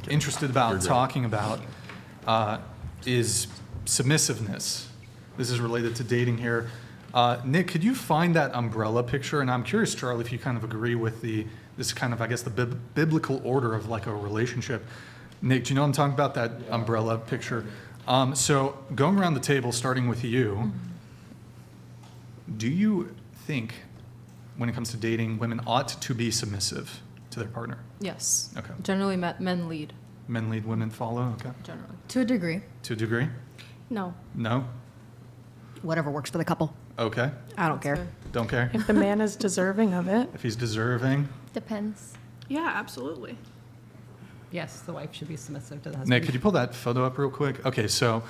interested about talking about is submissiveness. This is related to dating here. Nick, could you find that umbrella picture? And I'm curious, Charlie, if you kind of agree with this kind of, I guess, the biblical order of like a relationship. Nick, do you know what I'm talking about, that umbrella picture? So going around the table, starting with you, do you think when it comes to dating, women ought to be submissive to their partner? Yes. Okay. Generally, men lead. Men lead, women follow? Okay. Generally. To a degree. To a degree? No. No? Whatever works for the couple. Okay. I don't care. Fair. Don't care? If the man is deserving of it. If he's deserving? Depends. Yeah, absolutely. Yes, the wife should be submissive to the husband. Nick, could you pull that photo up real quick? Okay, so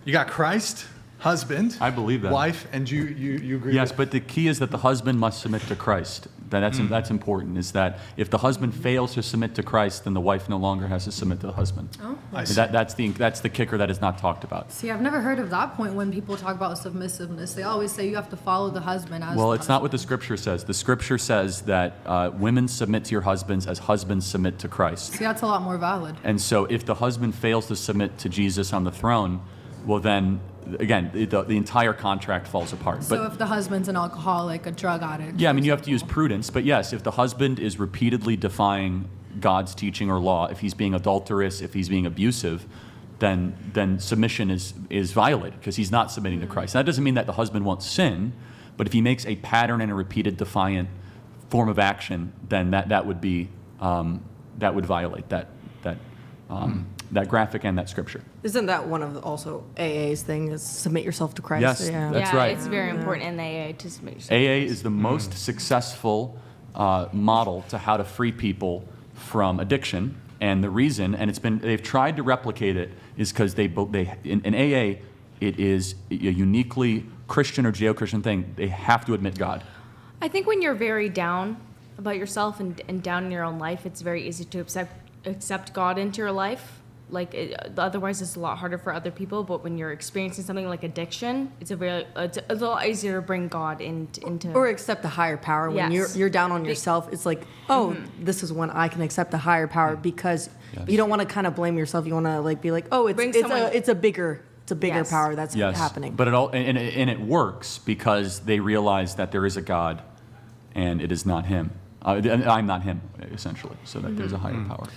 you got Christ, husband. I believe that. Wife, and you agree Yes, with? but the key is that the husband must submit to Christ. That's important, is that if the husband fails to submit to Christ, then the wife no longer has to submit to the husband. Oh. I see. That's the kicker that is not talked about. See, I've never heard of that point when people talk about submissiveness. They always say you have to follow the husband as Well, the it's not what the husband. Scripture says. The Scripture says that women submit to your husbands as husbands submit to Christ. See, that's a lot more valid. And so if the husband fails to submit to Jesus on the throne, well then, again, the entire contract falls apart. So if the husband's an alcoholic, a drug addict. Yeah, I for mean, you have to use example. prudence, but yes, if the husband is repeatedly defying God's teaching or law, if he's being adulterous, if he's being abusive, then submission is violated because he's not submitting to Christ. That doesn't mean that the husband won't sin, but if he makes a pattern and a repeated defiant form of action, then that would be that would violate that graphic and that scripture. Isn't that one of also AA's thing is submit yourself to Christ? Yes, Yeah. That's yeah, right. It's very important in AA to submit yourself. AA is the most successful model to how to free people from addiction, and the reason, and they've tried to replicate it, is because in AA, it is a uniquely Christian or Judeo-Christian thing. They have to admit God. I think when you're very down about yourself and down in your own life, it's very easy to accept God into your life. Otherwise, it's a lot harder for other people. But when you're experiencing something like addiction, it's a little easier to bring God into. Or accept a higher power. When Yes. you're down on yourself, it's like, oh, this is when I can accept a higher power because you don't want to kind of blame yourself. You want to be like, oh, it's a bigger Yes. power that's Yes, happening. but it works because they realize that there is a God, and it is not Him. I'm not Him, essentially. So that there's a higher power.